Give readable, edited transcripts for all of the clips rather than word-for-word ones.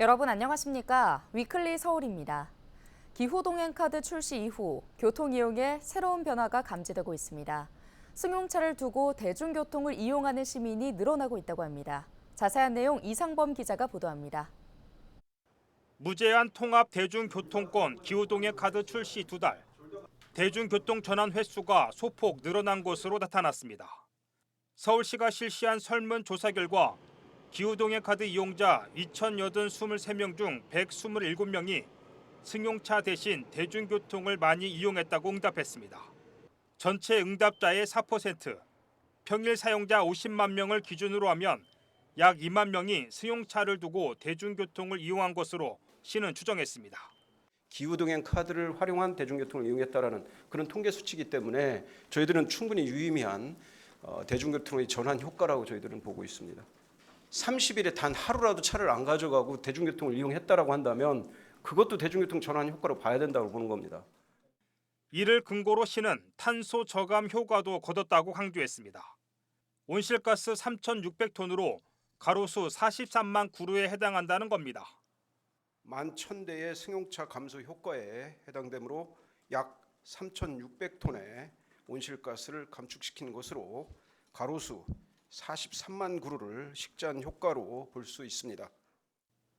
여러분 안녕하십니까? 위클리 서울입니다. 기후동행카드 출시 이후 교통이용에 새로운 변화가 감지되고 있습니다. 승용차를 두고 대중교통을 이용하는 시민이 늘어나고 있다고 합니다. 자세한 내용 이상범 기자가 보도합니다. 무제한 통합 대중교통권 기후동행카드 출시 2달. 대중교통 전환 횟수가 소폭 늘어난 것으로 나타났습니다. 서울시가 실시한 설문조사 결과 기후동행카드 이용자 2,023명 중 127명이 승용차 대신 대중교통을 많이 이용했다고 응답했습니다. 전체 응답자의 4%, 평일 사용자 50만 명을 기준으로 하면 약 2만 명이 승용차를 두고 대중교통을 이용한 것으로 시는 추정했습니다. 기후동행 카드를 활용한 대중교통을 이용했다라는 그런 통계 수치이기 때문에 저희들은 충분히 유의미한 대중교통의 전환 효과라고 저희들은 보고 있습니다. 30일에 단 하루라도 차를 안 가져가고 대중교통을 이용했다라고 한다면 그것도 대중교통 전환 효과로 봐야 된다고 보는 겁니다. 이를 근거로 시는 탄소 저감 효과도 거뒀다고 강조했습니다. 온실가스 3,600톤으로 가로수 43만 그루에 해당한다는 겁니다. 11,000대의 승용차 감소 효과에 해당되므로 약 3,600톤의 온실가스를 감축시키는 것으로 가로수 43만 그루를 식전 효과로 볼 수 있습니다.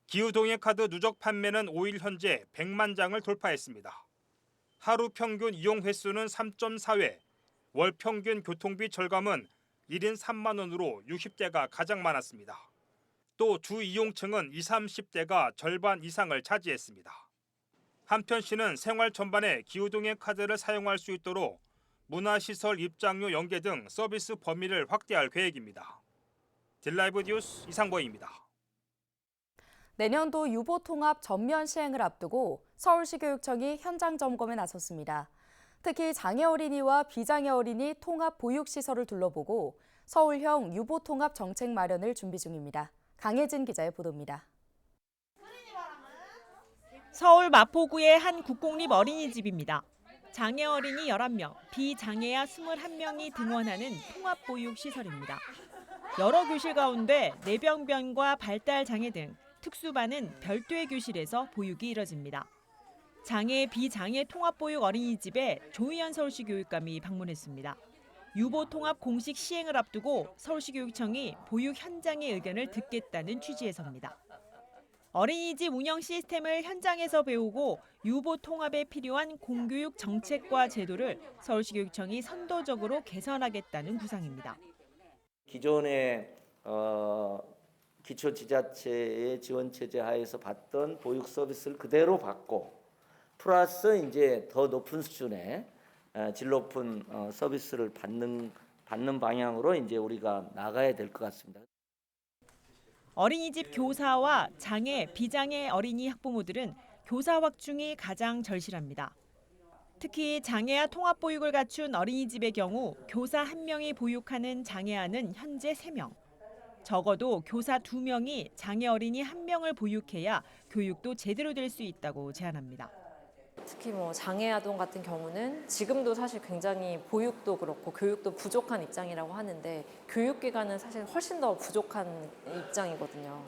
기후동행카드 누적 판매는 5일 현재 100만 장을 돌파했습니다. 하루 평균 이용 횟수는 3.4회, 월 평균 교통비 절감은 1인 3만 원으로 60대가 가장 많았습니다. 또 주 이용층은 20, 30대가 절반 이상을 차지했습니다. 한편 시는 생활 전반에 기후동행카드를 사용할 수 있도록 문화시설 입장료 연계 등 서비스 범위를 확대할 계획입니다. 딜라이브 뉴스 이상범입니다. 내년도 유보 통합 전면 시행을 앞두고 서울시 교육청이 현장 점검에 나섰습니다. 특히 장애 어린이와 비장애 어린이 통합 보육시설을 둘러보고 서울형 유보 통합 정책 마련을 준비 중입니다. 강혜진 기자의 보도입니다. 서울 마포구의 한 국공립 어린이집입니다. 장애 어린이 11명, 비장애아 21명이 등원하는 통합보육시설입니다. 여러 교실 가운데 뇌병변과 발달장애 등 특수반은 별도의 교실에서 보육이 이뤄집니다. 장애, 비장애 통합보육 어린이집에 조희연 서울시 교육감이 방문했습니다. 유보 통합 공식 시행을 앞두고 서울시 교육청이 보육 현장의 의견을 듣겠다는 취지에서입니다. 어린이집 운영 시스템을 현장에서 배우고 유보 통합에 필요한 공교육 정책과 제도를 서울시 교육청이 선도적으로 개선하겠다는 구상입니다. 기존의 기초지자체의 지원체제 하에서 받던 보육 서비스를 그대로 받고 플러스 이제 더 높은 수준의 질 높은 서비스를 받는 방향으로 이제 우리가 나가야 될 것 같습니다. 어린이집 교사와 장애, 비장애 어린이 학부모들은 교사 확충이 가장 절실합니다. 특히 장애아 통합보육을 갖춘 어린이집의 경우 교사 1명이 보육하는 장애아는 현재 3명. 적어도 교사 2명이 장애 어린이 1명을 보육해야 교육도 제대로 될 수 있다고 제안합니다. 특히 장애 아동 같은 경우는 지금도 사실 굉장히 보육도 그렇고 교육도 부족한 입장이라고 하는데 교육기관은 사실 훨씬 더 부족한 입장이거든요.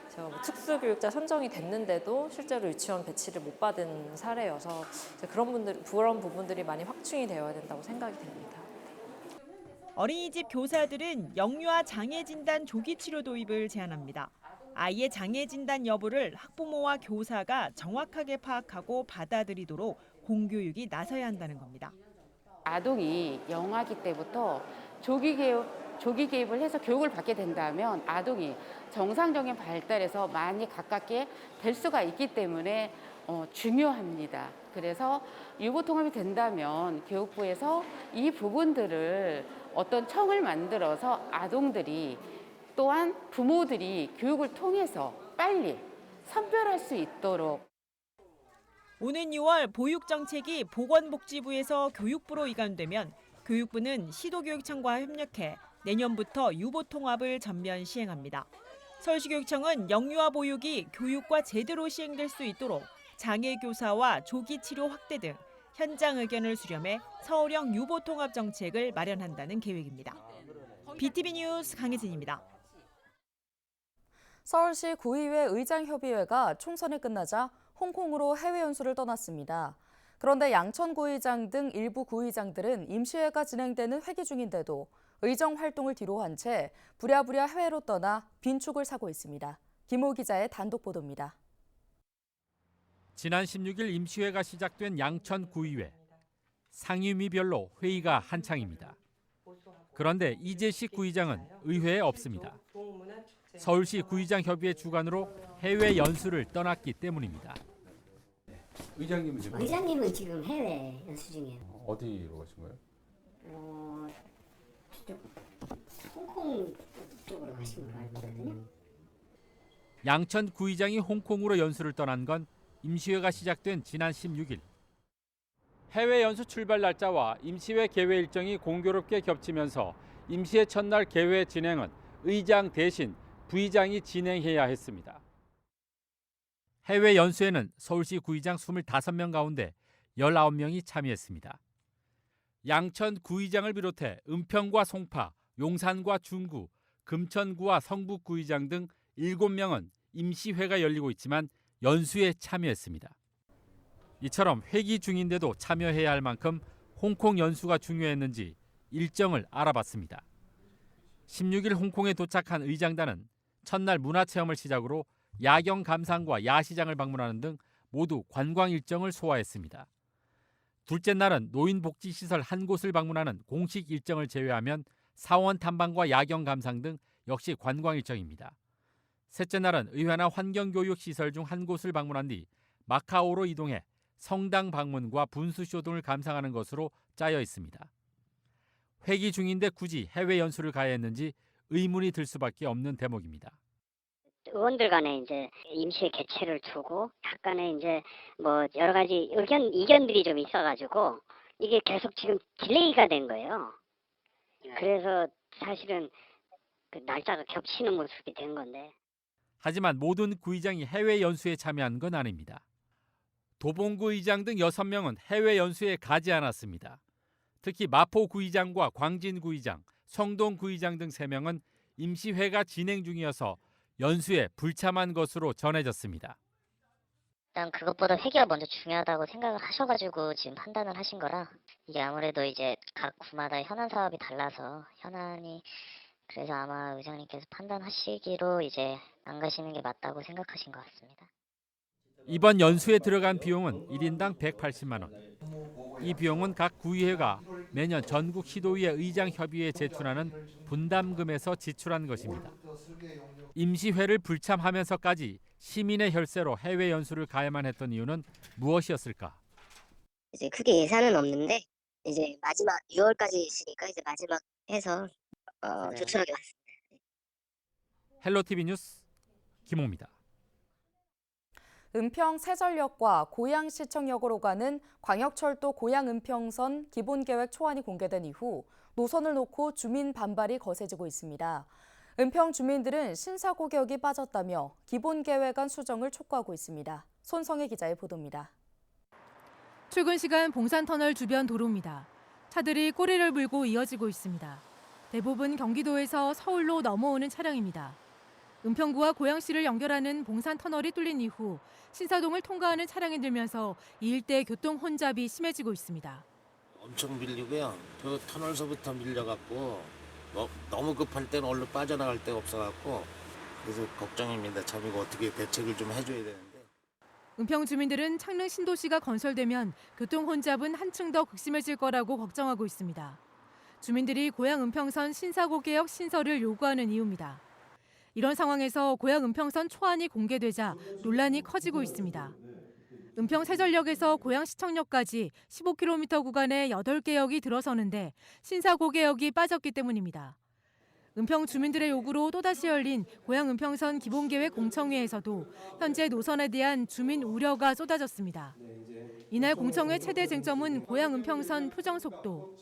제가 특수교육자 선정이 됐는데도 실제로 유치원 배치를 못 받은 사례여서 그런 부분들이 많이 확충이 되어야 된다고 생각이 됩니다. 어린이집 교사들은 영유아 장애 진단 조기 치료 도입을 제안합니다. 아이의 장애 진단 여부를 학부모와 교사가 정확하게 파악하고 받아들이도록 공교육이 나서야 한다는 겁니다. 아동이 영아기 때부터 조기 개입을 해서 교육을 받게 된다면 아동이 정상적인 발달에서 많이 가깝게 될 수가 있기 때문에 중요합니다. 그래서 유보 통합이 된다면 교육부에서 이 부분들을 어떤 청을 만들어서 아동들이 또한 부모들이 교육을 통해서 빨리 선별할 수 있도록. 오는 6월 보육정책이 보건복지부에서 교육부로 이관되면 교육부는 시도교육청과 협력해 내년부터 유보통합을 전면 시행합니다. 서울시교육청은 영유아 보육이 교육과 제대로 시행될 수 있도록 장애교사와 조기치료 확대 등 현장 의견을 수렴해 서울형 유보통합 정책을 마련한다는 계획입니다. BTV 뉴스 강혜진입니다. 서울시 구의회 의장협의회가 총선이 끝나자 홍콩으로 해외 연수를 떠났습니다. 그런데 양천구의장 등 일부 구의장들은 임시회가 진행되는 회기 중인데도 의정 활동을 뒤로 한 채 부랴부랴 해외로 떠나 빈축을 사고 있습니다. 김호 기자의 단독 보도입니다. 지난 16일 임시회가 시작된 양천구의회. 상임위별로 회의가 한창입니다. 그런데 이재식 구의장은 의회에 없습니다. 서울시 구의장협의회 주관으로 해외 연수를 떠났기 때문입니다. 의장님은 지금 해외 연수 중이에요. 어디로 가신 거예요? 저쪽 홍콩 쪽으로 가신 거 알거든요. 양천 구의장이 홍콩으로 연수를 떠난 건 임시회가 시작된 지난 16일. 해외 연수 출발 날짜와 임시회 개회 일정이 공교롭게 겹치면서 임시회 첫날 개회 진행은 의장 대신 부의장이 진행해야 했습니다. 해외 연수에는 서울시 구의장 25명 가운데 19명이 참여했습니다. 양천 구의장을 비롯해 은평과 송파, 용산과 중구, 금천구와 성북 구의장 등 7명은 임시회가 열리고 있지만 연수에 참여했습니다. 이처럼 회기 중인데도 참여해야 할 만큼 홍콩 연수가 중요했는지 일정을 알아봤습니다. 16일 홍콩에 도착한 의장단은 첫날 문화체험을 시작으로 야경 감상과 야시장을 방문하는 등 모두 관광 일정을 소화했습니다. 둘째 날은 노인복지시설 한 곳을 방문하는 공식 일정을 제외하면 사원 탐방과 야경 감상 등 역시 관광 일정입니다. 셋째 날은 의회나 환경교육시설 중 한 곳을 방문한 뒤 마카오로 이동해 성당 방문과 분수쇼 등을 감상하는 것으로 짜여 있습니다. 회기 중인데 굳이 해외 연수를 가야 했는지 의문이 들 수밖에 없는 대목입니다. 의원들 간에 이제 임시 개최를 두고 약간의 이제 뭐 여러 가지 이견들이 좀 있어가지고 이게 계속 지금 딜레이가 된 거예요. 그래서 사실은 그 날짜가 겹치는 모습이 된 건데. 하지만 모든 구의장이 해외 연수에 참여한 건 아닙니다. 도봉구 의장 등 6명은 해외 연수에 가지 않았습니다. 특히 마포 구의장과 광진 구의장, 성동 구의장 등 3명은 임시회가 진행 중이어서 연수에 불참한 것으로 전해졌습니다. 일단 그것보다 회계가 먼저 중요하다고 생각을 하셔가지고 지금 판단을 하신 거라 이게 아무래도 이제 각 구마다 현안 사업이 달라서 현안이 그래서 아마 의장님께서 판단하시기로 이제 안 가시는 게 맞다고 생각하신 것 같습니다. 이번 연수에 들어간 비용은 1인당 180만 원. 이 비용은 각 구의회가 매년 전국 시도의회 의장협의회에 제출하는 분담금에서 지출한 것입니다. 임시회를 불참하면서까지 시민의 혈세로 해외 연수를 가야만 했던 이유는 무엇이었을까? 이제 크게 예산은 없는데 이제 마지막 6월까지 있으니까 이제 마지막 해서 조촐하게 왔습니다. 헬로티비 뉴스 김호입니다. 은평 세전역과 고양시청역으로 가는 광역철도 고양은평선 기본계획 초안이 공개된 이후 노선을 놓고 주민 반발이 거세지고 있습니다. 은평 주민들은 신사고객이 빠졌다며 기본계획안 수정을 촉구하고 있습니다. 손성혜 기자의 보도입니다. 출근 시간 봉산터널 주변 도로입니다. 차들이 꼬리를 물고 이어지고 있습니다. 대부분 경기도에서 서울로 넘어오는 차량입니다. 은평구와 고양시를 연결하는 봉산터널이 뚫린 이후 신사동을 통과하는 차량이 늘면서 이 일대 교통 혼잡이 심해지고 있습니다. 엄청 밀리고요. 그 터널서부터 밀려갖고 너무 급할 때는 얼른 빠져나갈 데가 없어갖고 그래서 걱정입니다. 참 이거 어떻게 대책을 좀 해줘야 되는데. 은평 주민들은 창릉 신도시가 건설되면 교통 혼잡은 한층 더 극심해질 거라고 걱정하고 있습니다. 주민들이 고양 은평선 신사고 개혁 신설을 요구하는 이유입니다. 이런 상황에서 고양 은평선 초안이 공개되자 논란이 커지고 있습니다. 은평 세전역에서 고양시청역까지 15km 구간에 8개역이 들어서는데 신사고 개혁이 빠졌기 때문입니다. 은평 주민들의 요구로 또다시 열린 고양 은평선 기본계획 공청회에서도 현재 노선에 대한 주민 우려가 쏟아졌습니다. 이날 공청회 최대 쟁점은 고양 은평선 표정속도.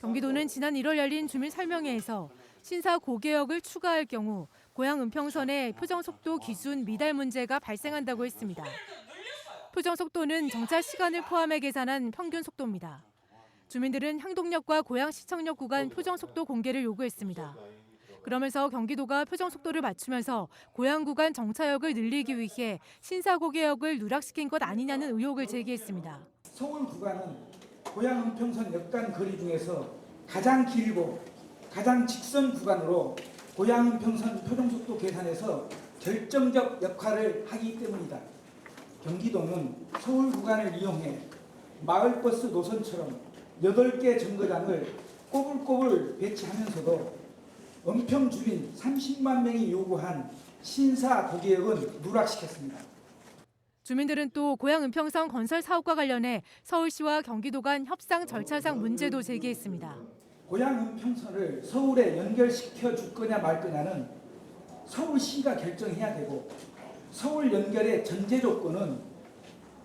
경기도는 지난 1월 열린 주민 설명회에서 신사 고개역을 추가할 경우 고양 은평선의 표정속도 기준 미달 문제가 발생한다고 했습니다. 표정속도는 정차 시간을 포함해 계산한 평균 속도입니다. 주민들은 향동역과 고양시청역 구간 표정속도 공개를 요구했습니다. 그러면서 경기도가 표정 속도를 맞추면서 고양 구간 정차역을 늘리기 위해 신사고개역을 누락시킨 것 아니냐는 의혹을 제기했습니다. 서울 구간은 고양 은평선 역간 거리 중에서 가장 길고 가장 직선 구간으로 고양 은평선 표정속도 계산에서 결정적 역할을 하기 때문이다. 경기도는 서울 구간을 이용해 마을버스 노선처럼 8개 정거장을 꼬불꼬불 배치하면서도 은평 주민 30만 명이 요구한 신사고개역은 누락시켰습니다. 주민들은 또 고양 은평선 건설 사업과 관련해 서울시와 경기도 간 협상 절차상 문제도 제기했습니다. 고양 은평선을 서울에 연결시켜 줄 거냐 말 거냐는 서울시가 결정해야 되고, 서울 연결의 전제 조건은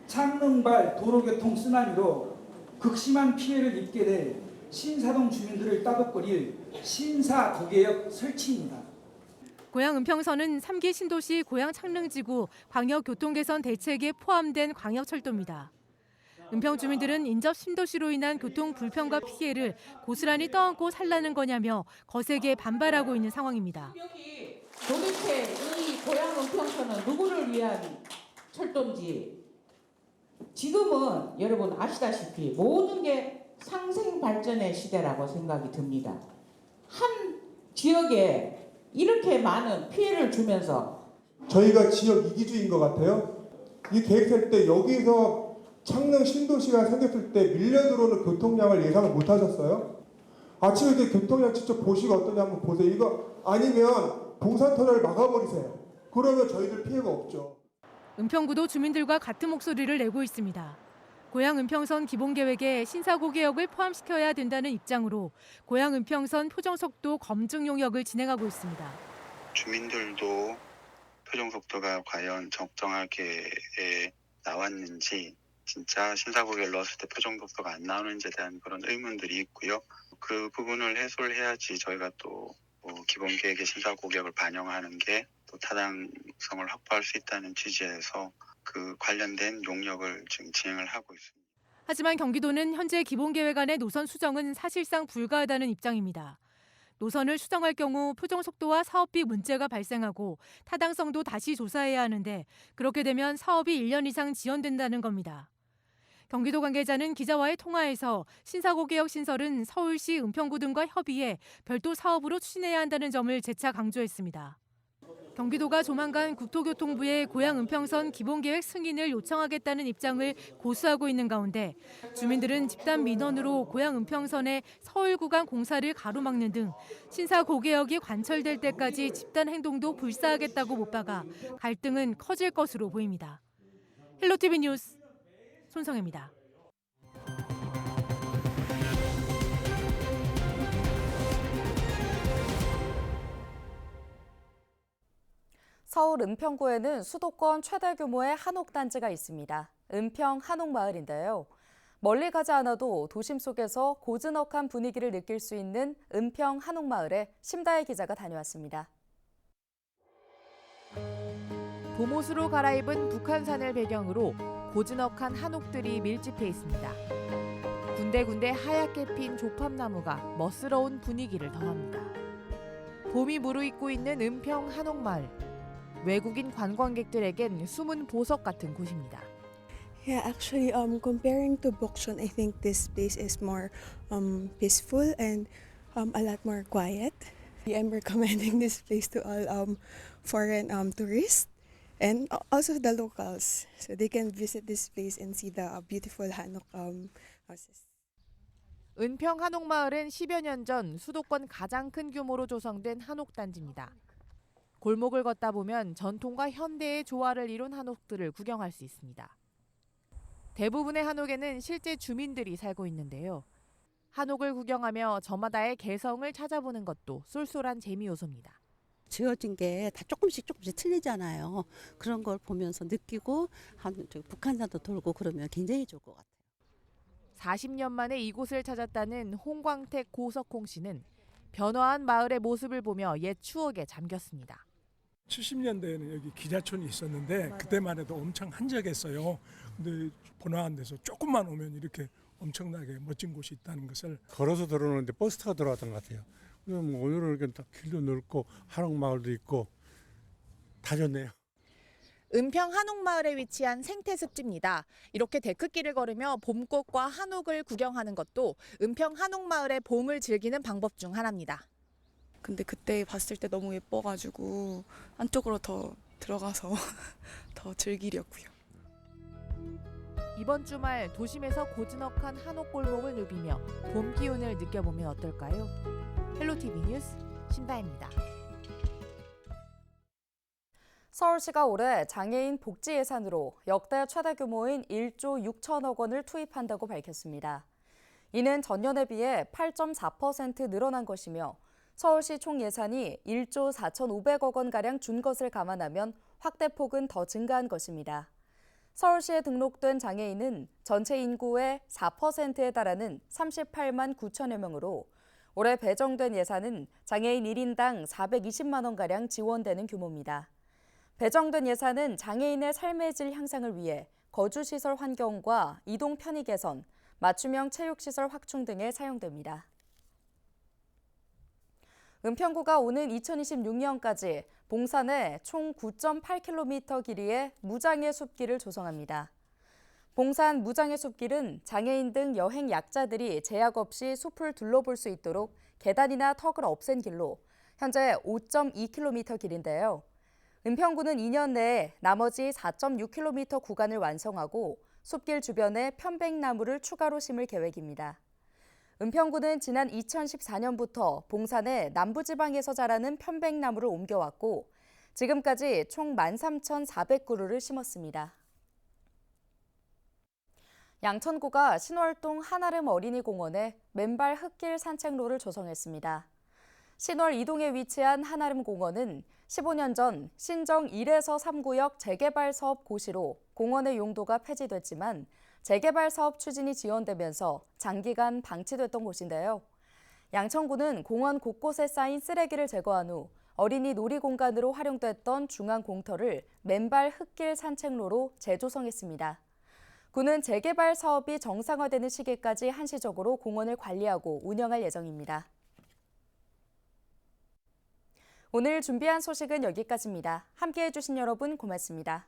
창릉발 도로교통 쓰나미로 극심한 피해를 입게 될 신사동 주민들을 따돌거릴 신사고개역 설치입니다. 고양 은평선은 3기 신도시 고양 창릉지구 광역교통개선 대책에 포함된 광역철도입니다. 은평 주민들은 인접 신도시로 인한 교통 불편과 피해를 고스란히 떠안고 살라는 거냐며 거세게 반발하고 있는 상황입니다. 도대체 이 고양 은평선은 누구를 위한 철도인지 지금은 여러분 아시다시피 모든 게 상생 발전의 시대라고 생각이 듭니다. 한 지역에 이렇게 많은 피해를 주면서 저희가 지역 이기주의인 것 같아요. 이 계획 때 여기서 창릉 신도시가 생겼을 때 밀려 들어오는 교통량을 예상을 못 하셨어요? 아침에 이제 교통량 직접 보시고 어떠냐 한번 보세요. 이거 아니면 봉산터널을 막아버리세요. 그러면 저희들 피해가 없죠. 은평구도 주민들과 같은 목소리를 내고 있습니다. 고양 은평선 기본계획에 신사고개역을 포함시켜야 된다는 입장으로 고양 은평선 표정속도 검증 용역을 진행하고 있습니다. 주민들도 표정속도가 과연 적정하게 나왔는지, 진짜 신사고개를 넣었을 때 표정속도가 안 나오는지에 대한 그런 의문들이 있고요. 그 부분을 해소를 해야지 저희가 또 기본계획의 신사고개역을 반영하는 게 또 타당성을 확보할 수 있다는 취지에서 그 관련된 용역을 지금 진행을 하고 있습니다. 하지만 경기도는 현재 기본계획안의 노선 수정은 사실상 불가하다는 입장입니다. 노선을 수정할 경우 표정속도와 사업비 문제가 발생하고 타당성도 다시 조사해야 하는데, 그렇게 되면 사업이 1년 이상 지연된다는 겁니다. 경기도 관계자는 기자와의 통화에서 신사고개역 신설은 서울시, 은평구 등과 협의해 별도 사업으로 추진해야 한다는 점을 재차 강조했습니다. 경기도가 조만간 국토교통부에 고양 은평선 기본계획 승인을 요청하겠다는 입장을 고수하고 있는 가운데, 주민들은 집단 민원으로 고양 은평선의 서울 구간 공사를 가로막는 등 신사고개역이 관철될 때까지 집단 행동도 불사하겠다고 못 박아 갈등은 커질 것으로 보입니다. 헬로티비 뉴스 손성혜입니다. 서울 은평구에는 수도권 최대 규모의 한옥단지가 있습니다. 은평 한옥마을인데요. 멀리 가지 않아도 도심 속에서 고즈넉한 분위기를 느낄 수 있는 은평 한옥마을에 심다혜 기자가 다녀왔습니다. 봄옷으로 갈아입은 북한산을 배경으로 고즈넉한 한옥들이 밀집해 있습니다. 군데군데 하얗게 핀 조팝나무가 멋스러운 분위기를 더합니다. 봄이 무르익고 있는 은평 한옥마을. 외국인 관광객들에겐 숨은 보석 같은 곳입니다. Yeah, actually, comparing to Bokson, I think this place is more peaceful and a lot more quiet. I'm recommending this place to all foreign tourists and also the locals, so they can visit this place and see the beautiful hanok houses. 은평 한옥마을은 10여 년 전 수도권 가장 큰 규모로 조성된 한옥단지입니다. 골목을 걷다 보면 전통과 현대의 조화를 이룬 한옥들을 구경할 수 있습니다. 대부분의 한옥에는 실제 주민들이 살고 있는데요. 한옥을 구경하며 저마다의 개성을 찾아보는 것도 쏠쏠한 재미 요소입니다. 지어진 게 다 조금씩 틀리잖아요. 그런 걸 보면서 느끼고 북한산도 돌고 그러면 굉장히 좋을 것 같아요. 40년 만에 이곳을 찾았다는 홍광택 고석홍 씨는 변화한 마을의 모습을 보며 옛 추억에 잠겼습니다. 70년대에는 여기 기자촌이 있었는데 그때만 해도 엄청 한적했어요. 근데 번화한 데서 조금만 오면 이렇게 엄청나게 멋진 곳이 있다는 것을 걸어서 들어오는데 버스 타고 들어왔던 것 같아요. 뭐 오늘은 이렇게 길도 넓고 한옥마을도 있고 다 좋네요. 은평 한옥마을에 위치한 생태습지입니다. 이렇게 데크길을 걸으며 봄꽃과 한옥을 구경하는 것도 은평 한옥마을의 봄을 즐기는 방법 중 하나입니다. 근데 그때 봤을 때 너무 예뻐가지고 안쪽으로 더 들어가서 더 즐기려고요. 이번 주말 도심에서 고즈넉한 한옥골목을 누비며 봄 기운을 느껴보면 어떨까요? 헬로티비 뉴스 신다입니다. 서울시가 올해 장애인 복지 예산으로 역대 최대 규모인 1조 6천억 원을 투입한다고 밝혔습니다. 이는 전년에 비해 8.4% 늘어난 것이며 서울시 총 예산이 1조 4,500억 원가량 준 것을 감안하면 확대폭은 더 증가한 것입니다. 서울시에 등록된 장애인은 전체 인구의 4%에 달하는 38만 9천여 명으로 올해 배정된 예산은 장애인 1인당 420만 원가량 지원되는 규모입니다. 배정된 예산은 장애인의 삶의 질 향상을 위해 거주시설 환경과 이동 편의 개선, 맞춤형 체육시설 확충 등에 사용됩니다. 은평구가 오는 2026년까지 봉산에 총 9.8km 길이의 무장애 숲길을 조성합니다. 봉산 무장애 숲길은 장애인 등 여행 약자들이 제약 없이 숲을 둘러볼 수 있도록 계단이나 턱을 없앤 길로 현재 5.2km 길인데요. 은평구는 2년 내에 나머지 4.6km 구간을 완성하고 숲길 주변에 편백나무를 추가로 심을 계획입니다. 은평구는 지난 2014년부터 봉산에 남부지방에서 자라는 편백나무를 옮겨왔고 지금까지 총 13,400그루를 심었습니다. 양천구가 신월동 한아름 어린이공원에 맨발 흙길 산책로를 조성했습니다. 신월 2동에 위치한 한아름 공원은 15년 전 신정 1에서 3구역 재개발 사업 고시로 공원의 용도가 폐지됐지만 재개발 사업 추진이 지연되면서 장기간 방치됐던 곳인데요. 양천구는 공원 곳곳에 쌓인 쓰레기를 제거한 후 어린이 놀이공간으로 활용됐던 중앙 공터를 맨발 흙길 산책로로 재조성했습니다. 구는 재개발 사업이 정상화되는 시기까지 한시적으로 공원을 관리하고 운영할 예정입니다. 오늘 준비한 소식은 여기까지입니다. 함께해 주신 여러분 고맙습니다.